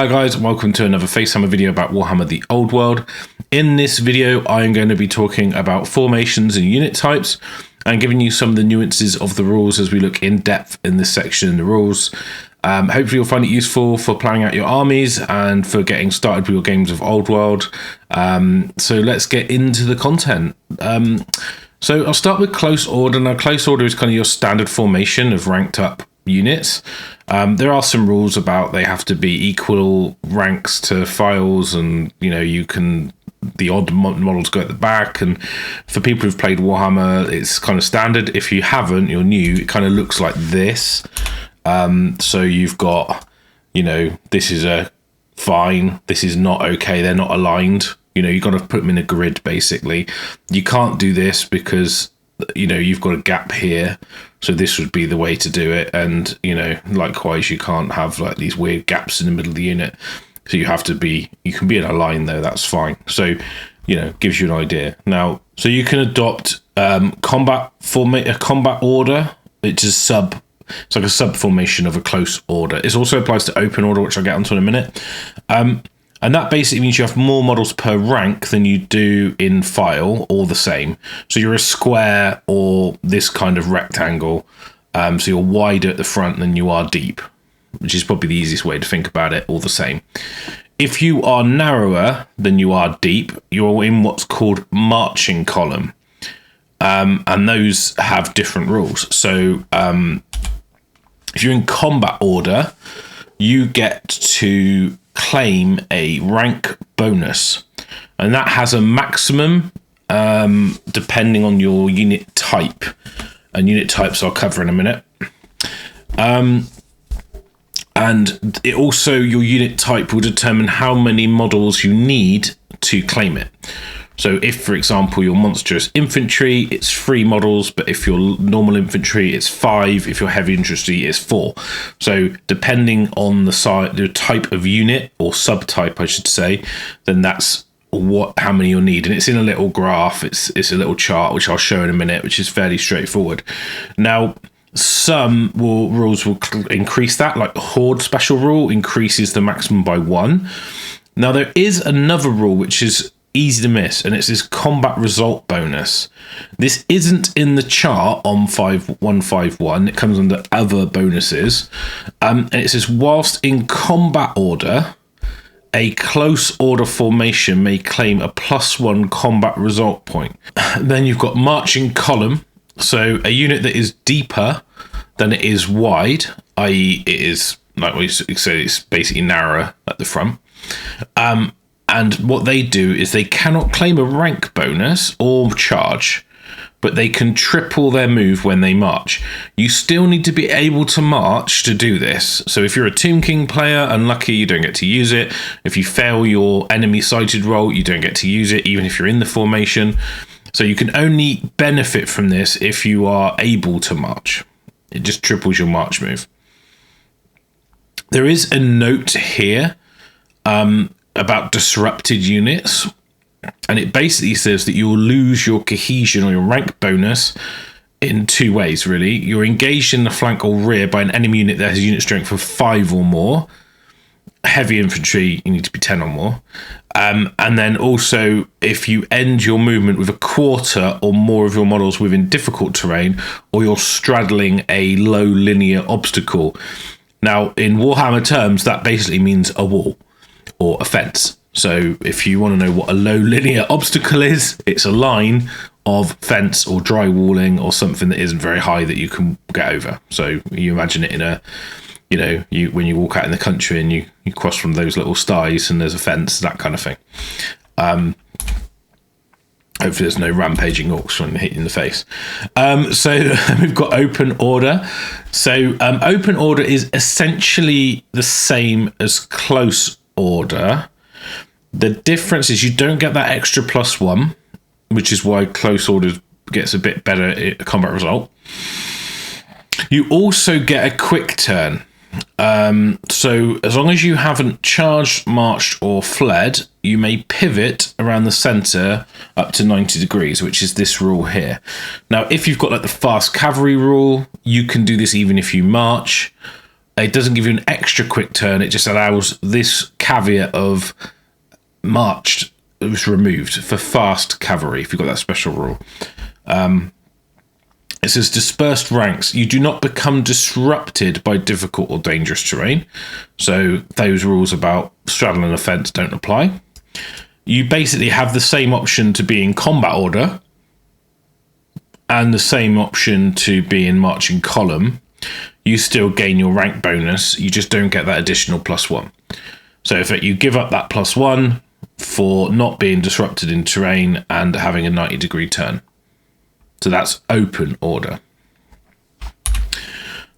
Hello guys, and welcome to another FaceTime video about Warhammer the Old World. In this video, I am going to be talking about formations and unit types and giving you some of the nuances of the rules as we look in depth in this section in the rules. Hopefully you'll find it useful for planning out your armies and for getting started with your games of Old World. So let's get into the content. So I'll start with close order. Now close order is kind of your standard formation of ranked up units. There are some rules about they have to be equal ranks to files, and you can, the odd models go at the back, and for people who've played Warhammer it's kind of standard. If you haven't, you're new, it kind of looks like this. So you've got, this is a fine, this is not okay, they're not aligned. You've got to put them in a grid basically. You can't do this because you've got a gap here, so this would be the way to do it. And likewise you can't have like these weird gaps in the middle of the unit, so you have to be, you can be in a line though, that's fine. So gives you an idea. Now, so you can adopt a combat order, which is it's like a sub formation of a close order. It also applies to open order, which I'll get onto in a minute. And that basically means you have more models per rank than you do in file, or the same. So you're a square or this kind of rectangle. So you're wider at the front than you are deep, which is probably the easiest way to think about it, all the same. If you are narrower than you are deep, you're in what's called marching column. And those have different rules. So if you're in combat order, you get to claim a rank bonus, and that has a maximum depending on your unit type, and unit types I'll cover in a minute. And it also, your unit type will determine how many models you need to claim it. So if, for example, you're monstrous infantry, it's 3 models, but if you're normal infantry, it's 5. If you're heavy infantry, it's 4. So depending on the type of unit, or subtype, I should say, then that's how many you'll need. And it's in a little graph, it's a little chart, which I'll show in a minute, which is fairly straightforward. Now, some rules will increase that, like the Horde special rule increases the maximum by 1. Now, there is another rule which is easy to miss, and it's this combat result bonus. This isn't in the chart on 5151. It comes under other bonuses, and it says, whilst in combat order, a close order formation may claim a +1 combat result point. Then you've got marching column, so a unit that is deeper than it is wide, i.e. it is, like we say, it's basically narrower at the front. And what they do is they cannot claim a rank bonus or charge, but they can triple their move when they march. You still need to be able to march to do this. So if you're a Tomb King player, unlucky, you don't get to use it. If you fail your enemy sighted roll, you don't get to use it, even if you're in the formation. So you can only benefit from this if you are able to march. It just triples your march move. There is a note here about disrupted units, and it basically says that you'll lose your cohesion or your rank bonus in 2 ways, really. You're engaged in the flank or rear by an enemy unit that has unit strength of 5 or more. Heavy infantry, you need to be 10 or more. And then also, if you end your movement with a quarter or more of your models within difficult terrain, or you're straddling a low linear obstacle. Now, in Warhammer terms, that basically means a wall or a fence. So if you want to know what a low linear obstacle is, it's a line of fence or dry walling or something that isn't very high that you can get over. So you imagine it in a, when you walk out in the country and you cross from those little styes and there's a fence, that kind of thing. Hopefully there's no rampaging orcs trying to hit you in the face. So we've got open order. So open order is essentially the same as close order. The difference is you don't get that extra +1, which is why close order gets a bit better combat result. You also get a quick turn. So as long as you haven't charged, marched or fled, you may pivot around the center up to 90 degrees, which is this rule here. Now, if you've got like the fast cavalry rule, you can do this even if you march. It doesn't give you an extra quick turn. It just allows this caveat of marched was removed for fast cavalry, if you've got that special rule. It says dispersed ranks. You do not become disrupted by difficult or dangerous terrain. So those rules about straddling a fence don't apply. You basically have the same option to be in combat order and the same option to be in marching column. You still gain your rank bonus. You just don't get that additional +1. So if you give up that +1 for not being disrupted in terrain and having a 90-degree turn. So that's open order.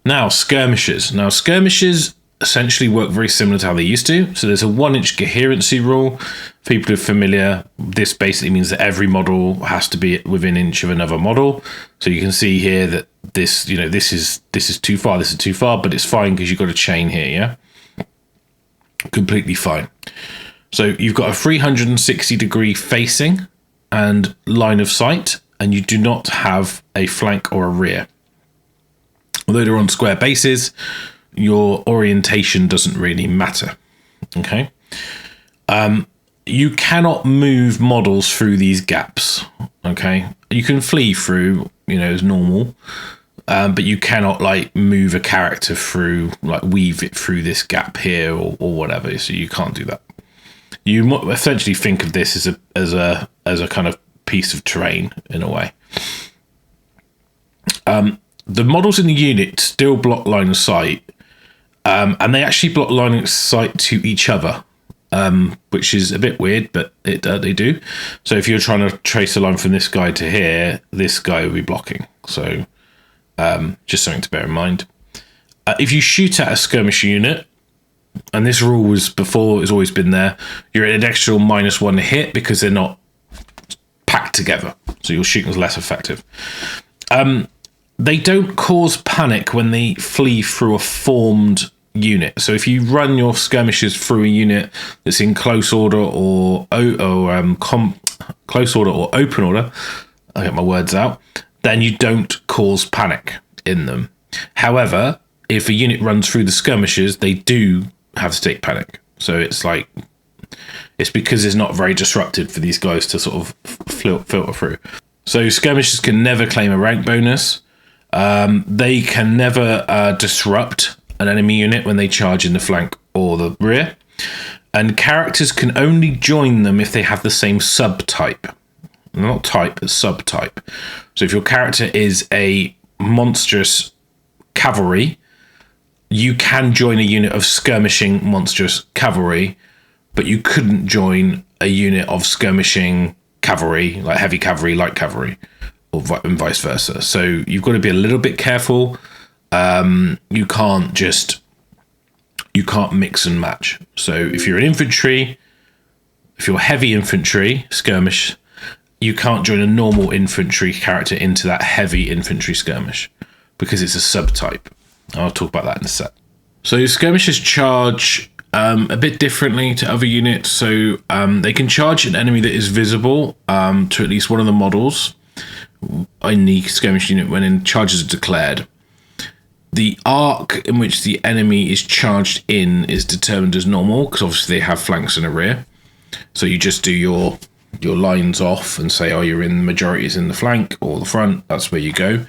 Now, skirmishes. Now, skirmishes essentially work very similar to how they used to. So there's a 1-inch coherency rule. For people who are familiar, this basically means that every model has to be within an inch of another model. So you can see here that this, this is too far, this is too far, but it's fine because you've got a chain here, yeah? Completely fine. So you've got a 360-degree facing and line of sight, and you do not have a flank or a rear. Although they're on square bases, your orientation doesn't really matter. Okay. You cannot move models through these gaps. Okay. You can flee through, as normal, but you cannot like move a character through, like weave it through this gap here or whatever. So you can't do that. You essentially think of this as a kind of piece of terrain in a way. The models in the unit still block line of sight, and they actually block line of sight to each other, which is a bit weird, but they do. So if you're trying to trace a line from this guy to here, this guy will be blocking. So just something to bear in mind. If you shoot at a skirmish unit, and this rule was before, it's always been there, you're at an extra -1 hit because they're not packed together. So your shooting is less effective. They don't cause panic when they flee through a formed unit. So if you run your skirmishes through a unit that's in close order or close order or open order, I get my words out, then you don't cause panic in them. However, if a unit runs through the skirmishes, they do have to take panic. So it's because it's not very disrupted for these guys to sort of filter through. So skirmishers can never claim a rank bonus. They can never disrupt an enemy unit when they charge in the flank or the rear. And characters can only join them if they have the same subtype. Not type, but subtype. So if your character is a monstrous cavalry, you can join a unit of skirmishing monstrous cavalry, but you couldn't join a unit of skirmishing cavalry, like heavy cavalry, light cavalry, and vice versa. So you've got to be a little bit careful. You can't mix and match. So if you're an infantry, if you're heavy infantry skirmish, you can't join a normal infantry character into that heavy infantry skirmish because it's a subtype. I'll talk about that in a sec. So skirmishers charge a bit differently to other units. So they can charge an enemy that is visible to at least one of the models in the skirmish unit when charges are declared. The arc in which the enemy is charged in is determined as normal because obviously they have flanks and a rear. So you just do your lines off and say, oh, you're in the majority is in the flank or the front. That's where you go.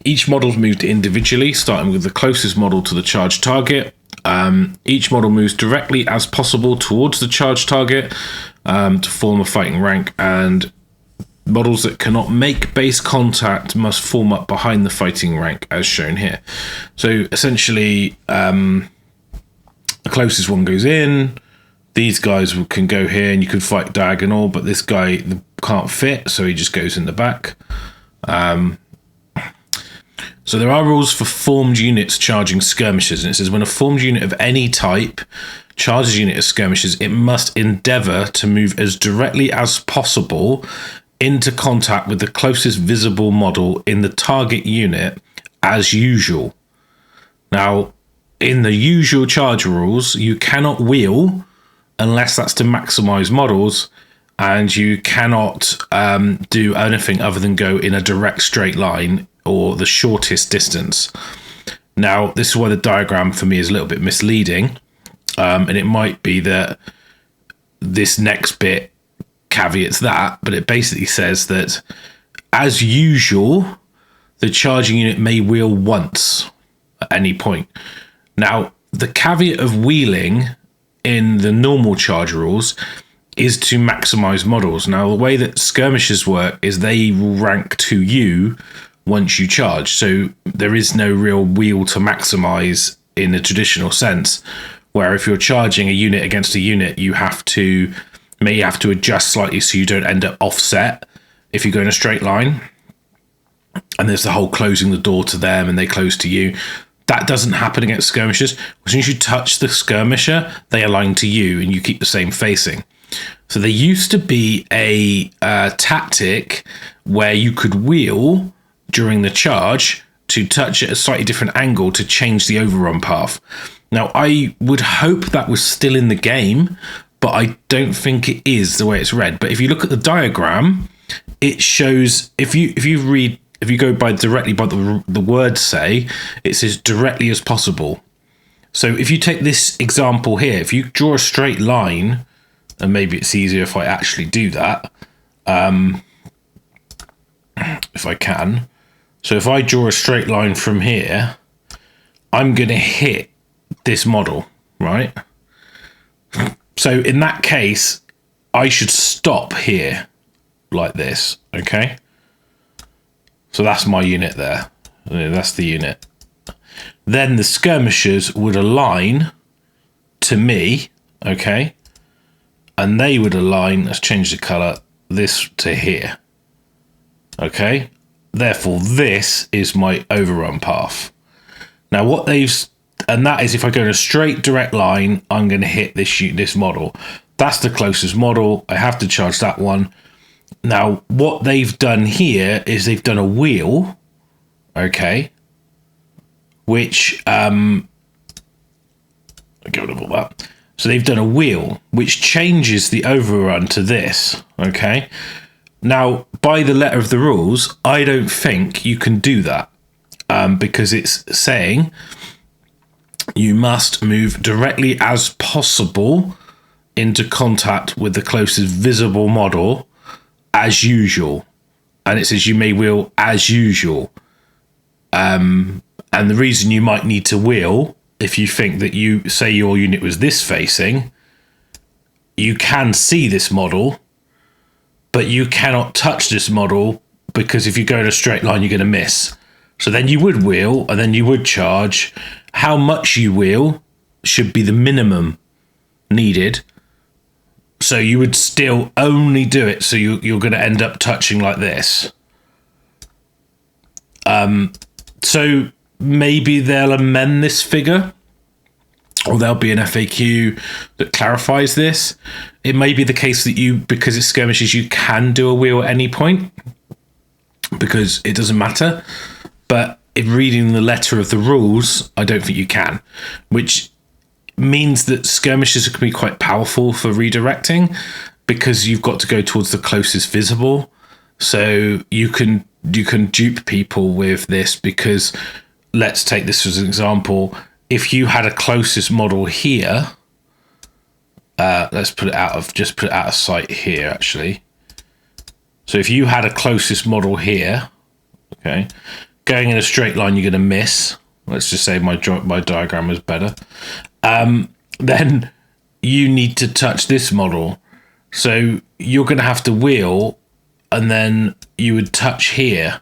Each model is moved individually, starting with the closest model to the charged target. Each model moves directly as possible towards the charged target to form a fighting rank, and models that cannot make base contact must form up behind the fighting rank as shown here. So essentially, the closest one goes in. These guys can go here and you can fight diagonal, but this guy can't fit, so he just goes in the back. So there are rules for formed units charging skirmishes, and it says when a formed unit of any type charges a unit of skirmishes, it must endeavour to move as directly as possible into contact with the closest visible model in the target unit as usual. Now, in the usual charge rules, you cannot wheel unless that's to maximise models, and you cannot do anything other than go in a direct straight line or the shortest distance. Now, this is why the diagram for me is a little bit misleading. And it might be that this next bit caveats that, but it basically says that, as usual, the charging unit may wheel once at any point. Now, the caveat of wheeling in the normal charge rules is to maximize models. Now, the way that skirmishes work is they rank to you once you charge. So there is no real wheel to maximize in a traditional sense, where if you're charging a unit against a unit, you may have to adjust slightly so you don't end up offset if you go in a straight line. And there's the whole closing the door to them and they close to you. That doesn't happen against skirmishers. As soon as you touch the skirmisher, they align to you and you keep the same facing. So there used to be a tactic where you could wheel during the charge to touch at a slightly different angle to change the overrun path. Now, I would hope that was still in the game, but I don't think it is the way it's read. But if you look at the diagram, it shows, if you go directly by the words say, it says directly as possible. So if you take this example here, if you draw a straight line, and maybe it's easier if I actually do that, if I can. So if I draw a straight line from here, I'm going to hit this model, right? So in that case, I should stop here like this, okay? So that's my unit there. That's the unit. Then the skirmishers would align to me, okay? And they would align, let's change the color, this to here, okay? Therefore, this is my overrun path. Now, and that is if I go in a straight direct line, I'm going to hit this model. That's the closest model. I have to charge that one. Now, what they've done here is they've done a wheel, okay, which, get rid of all that. So they've done a wheel, which changes the overrun to this, okay? Now, by the letter of the rules, I don't think you can do that because it's saying you must move directly as possible into contact with the closest visible model as usual. And it says you may wheel as usual. And the reason you might need to wheel, if you think that say your unit was this facing, you can see this model, but you cannot touch this model because if you go in a straight line, you're going to miss. So then you would wheel and then you would charge. How much you wheel should be the minimum needed. So you would still only do it. So you're going to end up touching like this. So maybe they'll amend this figure, or there'll be an FAQ that clarifies this. It may be the case that because it's skirmishes, you can do a wheel at any point because it doesn't matter. But in reading the letter of the rules, I don't think you can, which means that skirmishes can be quite powerful for redirecting because you've got to go towards the closest visible. So you can dupe people with this because, let's take this as an example. If you had a closest model here, let's put it out of sight here, actually. So if you had a closest model here, okay, going in a straight line, you're going to miss. Let's just say my diagram is better. Then you need to touch this model. So you're going to have to wheel, and then you would touch here,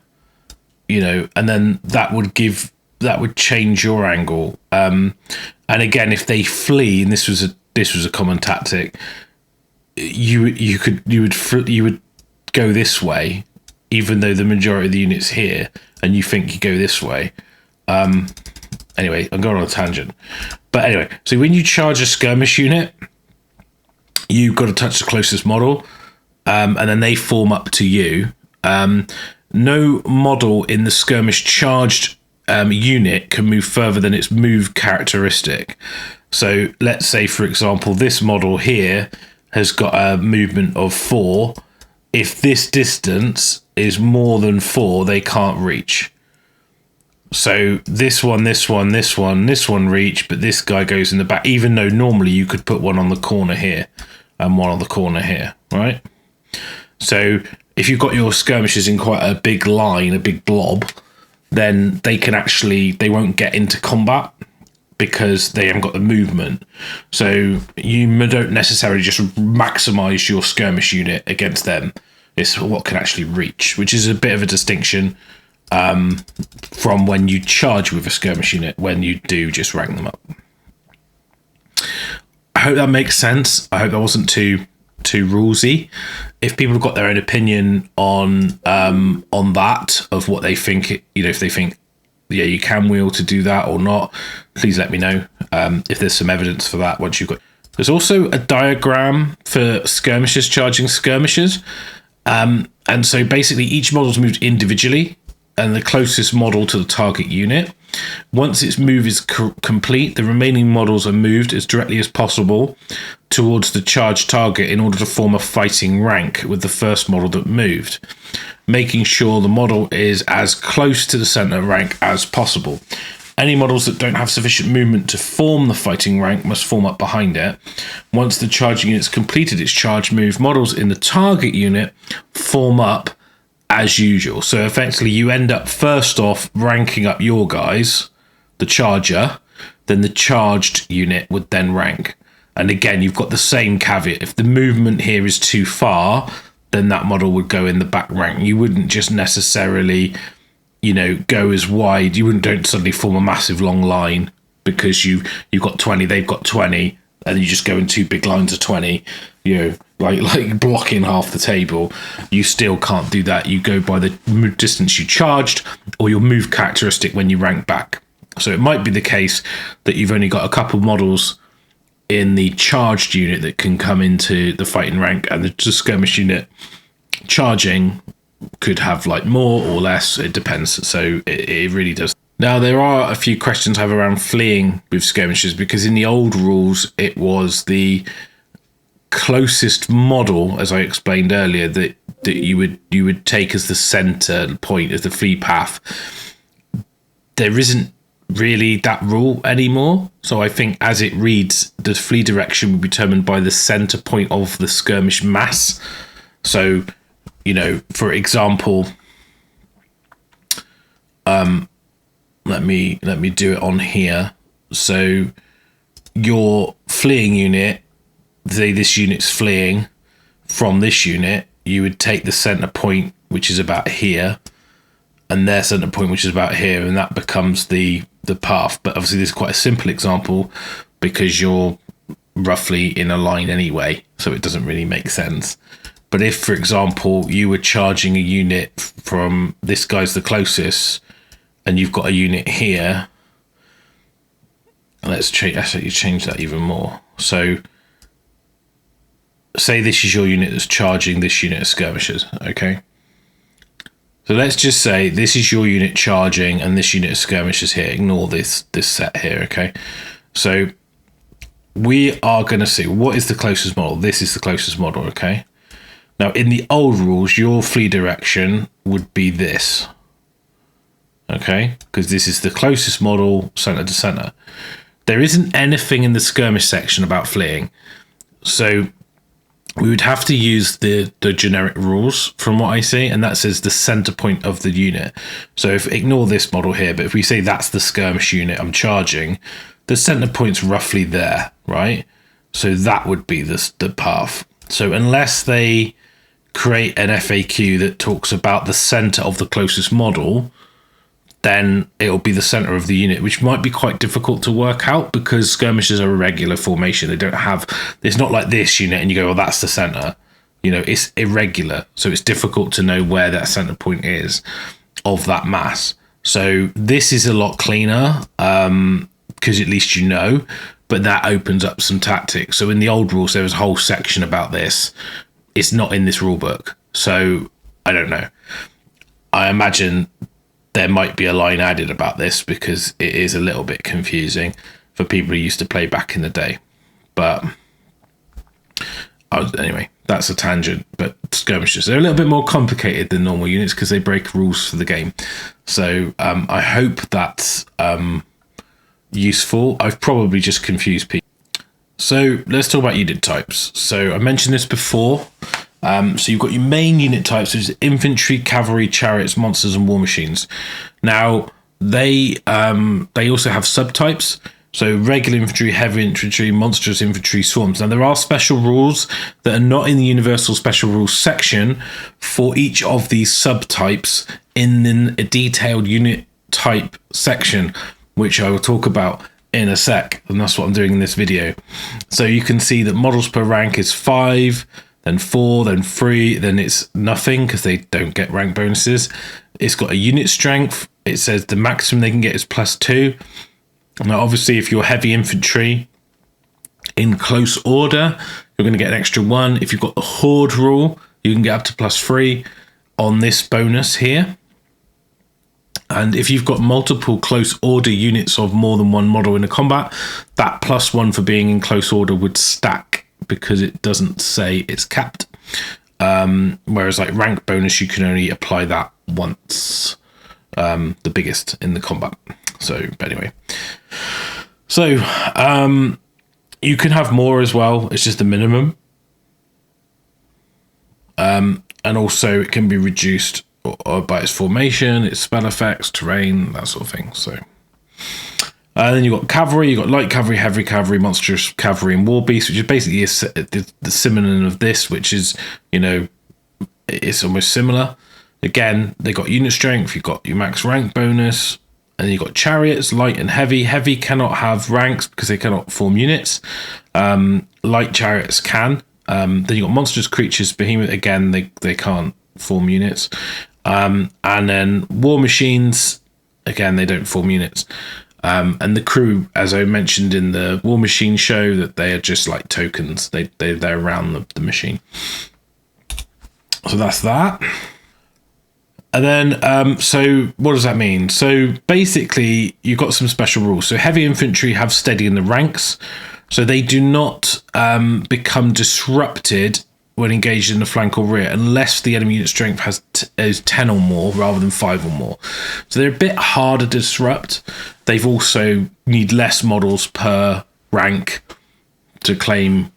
and then that would change your angle. And again, if they flee, and this was a common tactic, you would go this way, even though the majority of the unit's here, and you think you go this way. Anyway, I'm going on a tangent. But anyway, so when you charge a skirmish unit, you've got to touch the closest model, and then they form up to you. No model in the skirmish charged unit can move further than its move characteristic. So let's say, for example, this model here has got a movement of 4. If this distance is more than 4, they can't reach. So this one reach, but this guy goes in the back, even though normally you could put one on the corner here and one on the corner here, right? So if you've got your skirmishers in quite a big line, a big blob, then they won't get into combat because they haven't got the movement. So you don't necessarily just maximize your skirmish unit against them. It's what can actually reach, which is a bit of a distinction from when you charge with a skirmish unit, when you do just rank them up. I hope that makes sense. I hope that wasn't too rulesy. If people have got their own opinion on that, of what they think, if they think, yeah, you can wheel to do that or not, please let me know if there's some evidence for that once you've got. There's also a diagram for skirmishers charging skirmishers. And so basically each model is moved individually and the closest model to the target unit. Once its move is complete, the remaining models are moved as directly as possible towards the charged target in order to form a fighting rank with the first model that moved, making sure the model is as close to the center rank as possible. Any models that don't have sufficient movement to form the fighting rank must form up behind it. Once the charging unit's completed its charge move, models in the target unit form up as usual. So effectively you end up first off ranking up your guys, the charger, then the charged unit would then rank. And again, you've got the same caveat. If the movement here is too far, then that model would go in the back rank. You wouldn't just necessarily, go as wide. Don't suddenly form a massive long line because you've got 20, they've got 20, and you just go in two big lines of 20, like blocking half the table. You still can't do that. You go by the distance you charged or your move characteristic when you rank back. So it might be the case that you've only got a couple models in the charged unit that can come into the fighting rank, and the skirmish unit charging could have like more or less. It depends. So it really does. Now, there are a few questions I have around fleeing with skirmishes, because in the old rules, it was the closest model, as I explained earlier, that you would take as the center point, as the flee path. There isn't really that rule anymore. So I think as it reads, the flee direction will be determined by the center point of the skirmish mass. So, for example, let me do it on here. So your fleeing unit, say this unit's fleeing from this unit, you would take the center point, which is about here, and their center point, which is about here, and that becomes the path. But obviously this is quite a simple example because you're roughly in a line anyway, so it doesn't really make sense. But if, for example, you were charging a unit from this guy's the closest, and you've got a unit here, let's change that even more. So say this is your unit that's charging this unit of skirmishers, okay? So let's just say this is your unit charging and this unit of skirmishers here. Ignore this set here, okay? So we are going to see what is the closest model. This is the closest model, okay? Now, in the old rules, your flee direction would be this, okay? Because this is the closest model, center to center. There isn't anything in the skirmish section about fleeing. So we would have to use the generic rules from what I see, and that says the center point of the unit. So ignore this model here, but if we say that's the skirmish unit I'm charging, the center point's roughly there, right? So that would be the path. So unless they create an FAQ that talks about the center of the closest model, then it'll be the center of the unit, which might be quite difficult to work out because skirmishes are a regular formation. They don't have, it's not like this unit and you go, well, that's the center. It's irregular. So it's difficult to know where that center point is of that mass. So this is a lot cleaner because at least but that opens up some tactics. So in the old rules, there was a whole section about this. It's not in this rule book. So I don't know. I imagine there might be a line added about this because it is a little bit confusing for people who used to play back in the day. But anyway, that's a tangent. But skirmishers, they're a little bit more complicated than normal units because they break rules for the game. So I hope that's useful. I've probably just confused people. So let's talk about unit types. So I mentioned this before. So you've got your main unit types, which is infantry, cavalry, chariots, monsters, and war machines. Now they also have subtypes. So regular infantry, heavy infantry, monstrous infantry, swarms. Now there are special rules that are not in the universal special rules section for each of these subtypes in a detailed unit type section, which I will talk about in a sec, and that's what I'm doing in this video. So you can see that models per rank is 5, then 4, then 3, then it's nothing because they don't get rank bonuses. It's got a unit strength. It says the maximum they can get is +2. Now obviously if you're heavy infantry in close order, you're going to get an extra 1. If you've got the horde rule, you can get up to +3 on this bonus here. And if you've got multiple close order units of more than one model in a combat, that +1 for being in close order would stack because it doesn't say it's capped. Whereas like rank bonus, you can only apply that once, the biggest in the combat. So but anyway, so you can have more as well. It's just the minimum. And also it can be reduced or by its formation, its spell effects, terrain, that sort of thing. So, and then you've got cavalry, you've got light cavalry, heavy cavalry, monstrous cavalry, and war beast, which is basically the synonym of this, which is, you know, it's almost similar. Again, they got unit strength, you've got your max rank bonus, and then you've got chariots, light and heavy. Heavy cannot have ranks because they cannot form units. Light chariots can. Then you've got monstrous creatures, behemoth. Again, they can't form units. And then war machines, again, they don't form units. And the crew, as I mentioned in the war machine show, that they are just like tokens. They're around the machine. So that's that. And then, so what does that mean? So basically, you've got some special rules. So heavy infantry have steady in the ranks. So they do not become disrupted when engaged in the flank or rear, unless the enemy unit strength is 10 or more rather than 5 or more. So they're a bit harder to disrupt. They've also need less models per rank to claim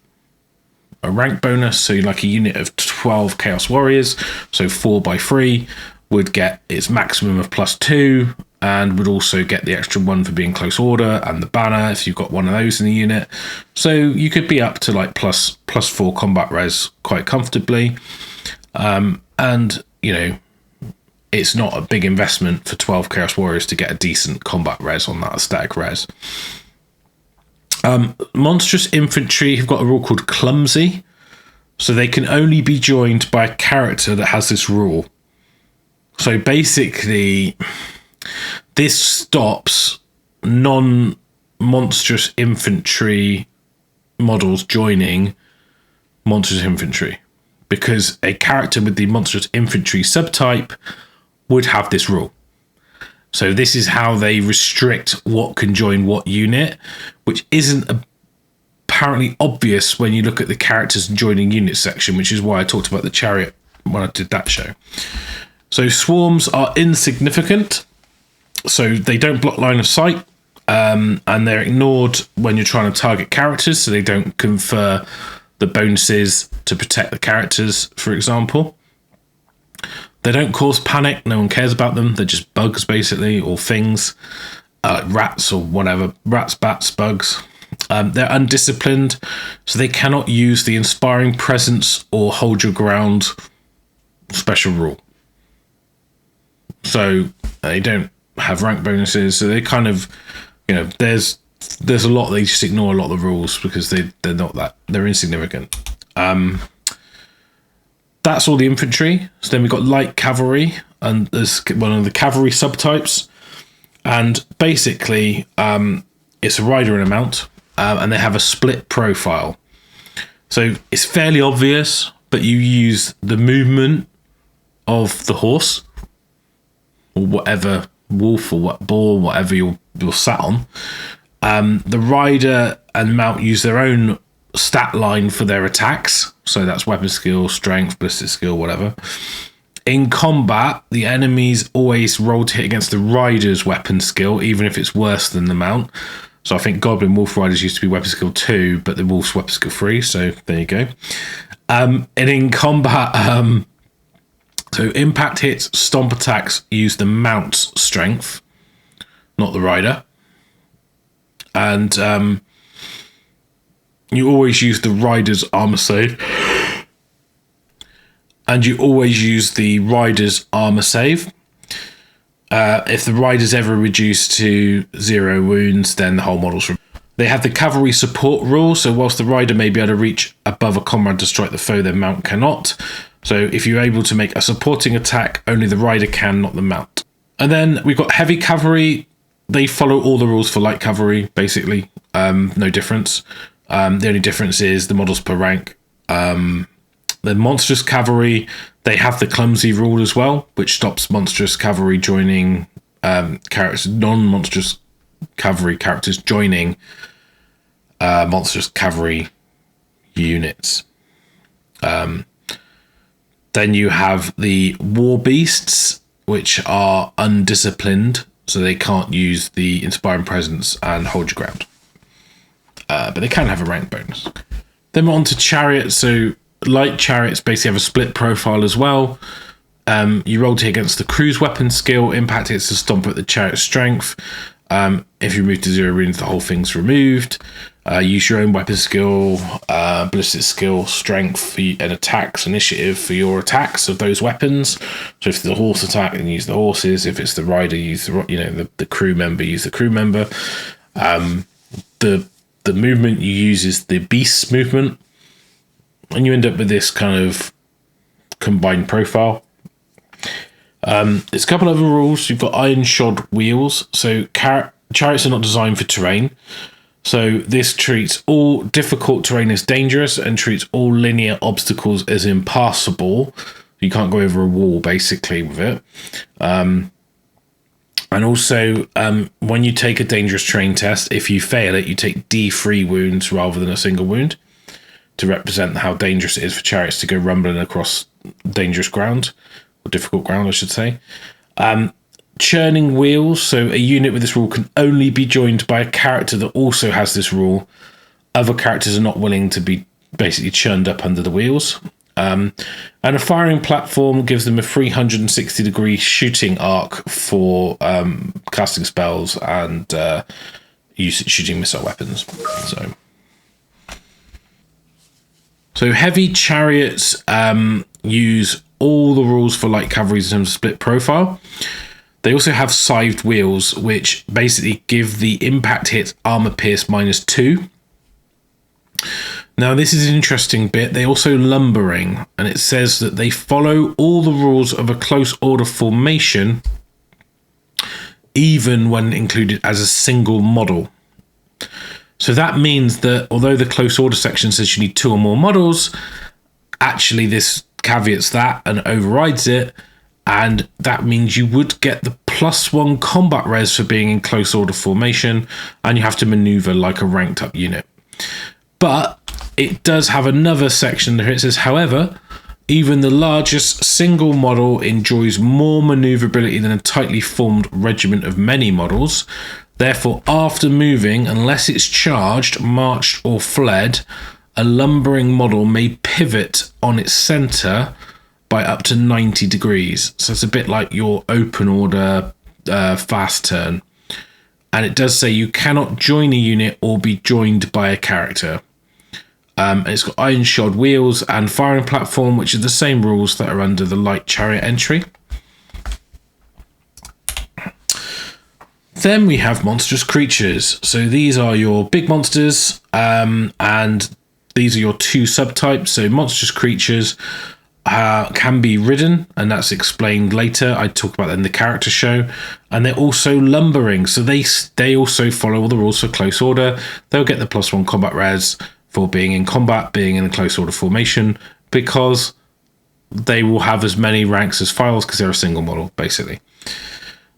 a rank bonus. So like a unit of 12 Chaos Warriors, so 4 by 3 would get its maximum of +2 and would also get the extra 1 for being close order and the banner if you've got one of those in the unit. So you could be up to like +4 combat res quite comfortably. And, you know, it's not a big investment for 12 Chaos Warriors to get a decent combat res on that static res. Monstrous infantry have got a rule called clumsy. So they can only be joined by a character that has this rule. So basically, this stops non-monstrous infantry models joining monstrous infantry, because a character with the monstrous infantry subtype would have this rule. So this is how they restrict what can join what unit, which isn't apparently obvious when you look at the characters joining units section, which is why I talked about the chariot when I did that show. So swarms are insignificant. So they don't block line of sight, and they're ignored when you're trying to target characters, so they don't confer the bonuses to protect the characters, for example. They don't cause panic, no one cares about them, they're just bugs basically, or things, rats or whatever, rats, bats, bugs. They're undisciplined, so they cannot use the inspiring presence or hold your ground special rule. So they don't have rank bonuses, so they kind of, you know, there's a lot, they just ignore a lot of the rules because they're not that, they're insignificant. That's all the infantry. So then we've got light cavalry, and there's one of the cavalry subtypes, and basically it's a rider and a mount, and they have a split profile. So it's fairly obvious, but you use the movement of the horse or whatever, wolf or what boar, whatever you're sat on. The rider and mount use their own stat line for their attacks. So that's weapon skill, strength, ballistic skill, whatever. In combat, the enemies always roll to hit against the rider's weapon skill, even if it's worse than the mount. So I think Goblin Wolf Riders used to be weapon skill 2, but the Wolf's weapon skill 3. So there you go. And in combat, so impact hits, stomp attacks use the mount's strength, not the rider. And you always use the rider's armor save. And you always use the rider's armor save. If the rider's ever reduced to 0 wounds, then the whole model's removed. They have the cavalry support rule, so whilst the rider may be able to reach above a comrade to strike the foe, their mount cannot. So if you're able to make a supporting attack, only the rider can, not the mount. And then we've got heavy cavalry. They follow all the rules for light cavalry, basically. No difference. The only difference is the models per rank. The monstrous cavalry, they have the clumsy rule as well, which stops monstrous cavalry joining characters, non-monstrous cavalry characters joining monstrous cavalry units. Then you have the war beasts, which are undisciplined, so they can't use the inspiring presence and hold your ground. But they can have a rank bonus. Then we're on to chariots. So light chariots basically have a split profile as well. You roll to hit against the cruise weapon skill. Impact hits to stomp at the chariot strength. If you move to 0 wounds, the whole thing's removed. Use your own weapon skill, ballistic skill, strength, and attacks initiative for your attacks of those weapons. So if it's the horse attack, then use the horses. If it's the rider, use the crew member, use the crew member. The movement you use is the beast's movement, and you end up with this kind of combined profile. There's a couple other rules. You've got iron shod wheels. So chariots are not designed for terrain. So this treats all difficult terrain as dangerous and treats all linear obstacles as impassable. You can't go over a wall basically with it. And also, when you take a dangerous terrain test, if you fail it, you take D3 wounds rather than a single wound to represent how dangerous it is for chariots to go rumbling across dangerous ground, or difficult ground, I should say. Churning wheels. So a unit with this rule can only be joined by a character that also has this rule. Other characters are not willing to be basically churned up under the wheels. And a firing platform gives them a 360-degree shooting arc for casting spells and shooting missile weapons. So heavy chariots use all the rules for light cavalry in terms of split profile. They also have scythed wheels, which basically give the impact hit armor pierce -2. Now, this is an interesting bit. They also lumbering, and it says that they follow all the rules of a close order formation, even when included as a single model. So that means that although the close order section says you need 2 or more models, actually this caveats that and overrides it. And that means you would get the +1 combat res for being in close order formation, and you have to maneuver like a ranked up unit. But it does have another section there. It says, however, even the largest single model enjoys more maneuverability than a tightly formed regiment of many models. Therefore, after moving, unless it's charged, marched, or fled, a lumbering model may pivot on its center by up to 90 degrees. So it's a bit like your open order fast turn. And it does say you cannot join a unit or be joined by a character. And it's got iron shod wheels and firing platform, which are the same rules that are under the light chariot entry. Then we have monstrous creatures. So these are your big monsters, and these are your 2 subtypes. So monstrous creatures can be ridden, and that's explained later. I talk about that in the character show. And they're also lumbering, so they also follow all the rules for close order. They'll get the +1 combat res for being in combat, being in a close order formation, because they will have as many ranks as files because they're a single model, basically.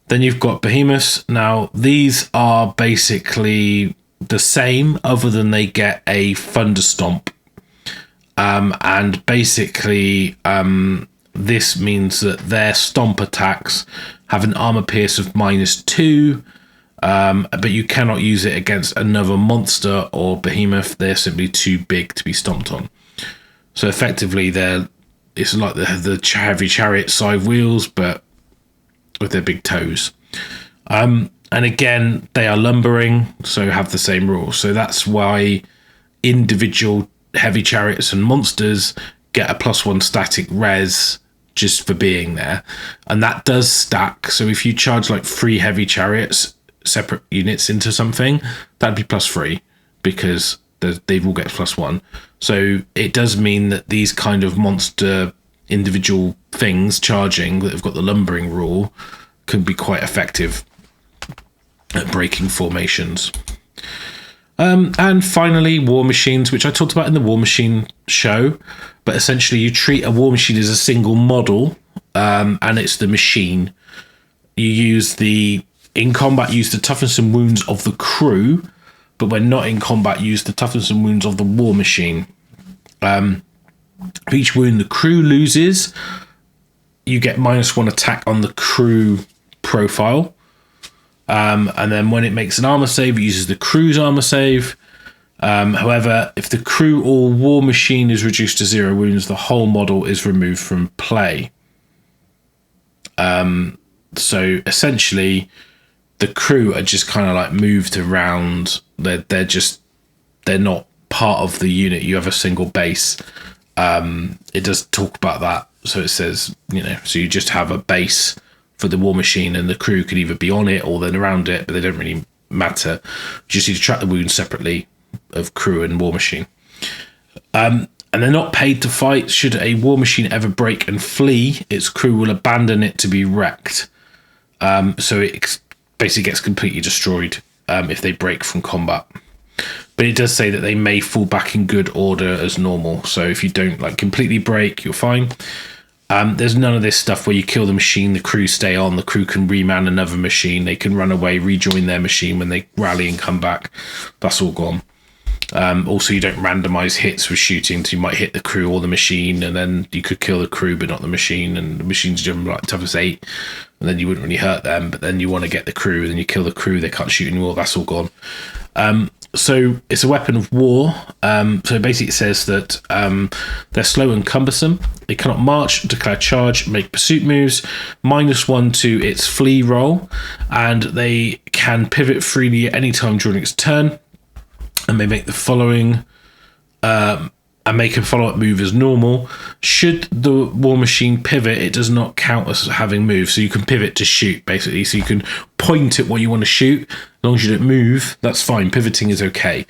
Then you've got behemoths. Now, these are basically the same, other than they get a thunder stomp. And basically, this means that their stomp attacks have an armor pierce of -2, but you cannot use it against another monster or behemoth. They're simply too big to be stomped on. So effectively, it's like the heavy chariot side wheels, but with their big toes. And again, they are lumbering, so have the same rules. So that's why individual heavy chariots and monsters get a +1 static res just for being there, and that does stack. So if you charge like 3 heavy chariots, separate units into something, that'd be +3 because they will get +1. So it does mean that these kind of monster individual things charging that have got the lumbering rule can be quite effective at breaking formations. And finally, war machines, which I talked about in the war machine show, but essentially you treat a war machine as a single model, and it's the machine. In combat, use the toughness and wounds of the crew, but when not in combat, use the toughness and wounds of the war machine. For each wound the crew loses, you get -1 attack on the crew profile. And then when it makes an armor save, it uses the crew's armor save. However, if the crew or war machine is reduced to 0 wounds, the whole model is removed from play. So essentially, the crew are just kind of like moved around. They're not part of the unit. You have a single base. It does talk about that. So it says, so you just have a base for the war machine, and the crew could either be on it or then around it, but they don't really matter. You just need to track the wounds separately of crew and war machine. And they're not paid to fight. Should a war machine ever break and flee, its crew will abandon it to be wrecked. So it basically gets completely destroyed if they break from combat. But it does say that they may fall back in good order as normal. So if you don't completely break, you're fine. There's none of this stuff where you kill the machine, the crew stay on, the crew can reman another machine, they can run away, rejoin their machine when they rally and come back. That's all gone. Also, you don't randomize hits with shooting, so you might hit the crew or the machine, and then you could kill the crew but not the machine, and the machine's jump like toughness 8, and then you wouldn't really hurt them, but then you want to get the crew, and then you kill the crew, they can't shoot anymore, that's all gone. So it's a weapon of war. So basically it says that they're slow and cumbersome. They cannot march, declare charge, make pursuit moves, -1 to its flee roll, and they can pivot freely at any time during its turn, and they make the following and make a follow-up move as normal. Should the war machine pivot, it does not count as having moved. So you can pivot to shoot, basically. So you can point at what you want to shoot. As long as you don't move, that's fine. Pivoting is okay.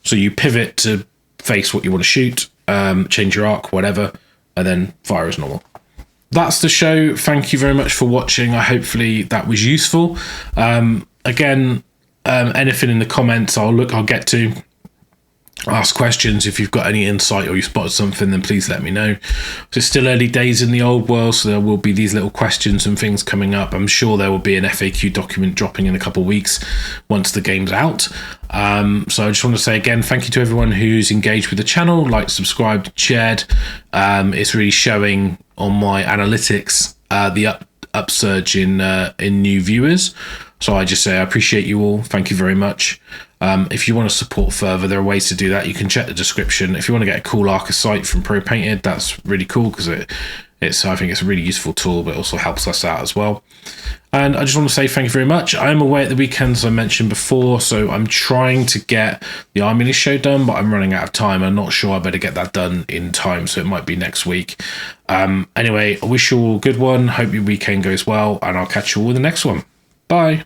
So you pivot to face what you want to shoot, change your arc, whatever, and then fire as normal. That's the show. Thank you very much for watching. Hopefully that was useful. Again, anything in the comments I'll get to. Ask questions. If you've got any insight or you spotted something, then please let me know. It's still early days in the old world, so there will be these little questions and things coming up. I'm sure there will be an FAQ document dropping in a couple of weeks once the game's out. So I just want to say again, thank you to everyone who's engaged with the channel, liked, subscribed, shared. It's really showing on my analytics the upsurge in new viewers. So I just say I appreciate you all. Thank you very much. If you want to support further, there are ways to do that. You can check the description. If you want to get a cool Arcosite from Pro Painted, that's really cool because I think it's a really useful tool, but it also helps us out as well. And I just want to say thank you very much. I am away at the weekends, as I mentioned before, so I'm trying to get the Army List show done, but I'm running out of time. I'm not sure I better get that done in time, so it might be next week. Anyway, I wish you all a good one. Hope your weekend goes well, and I'll catch you all in the next one. Bye.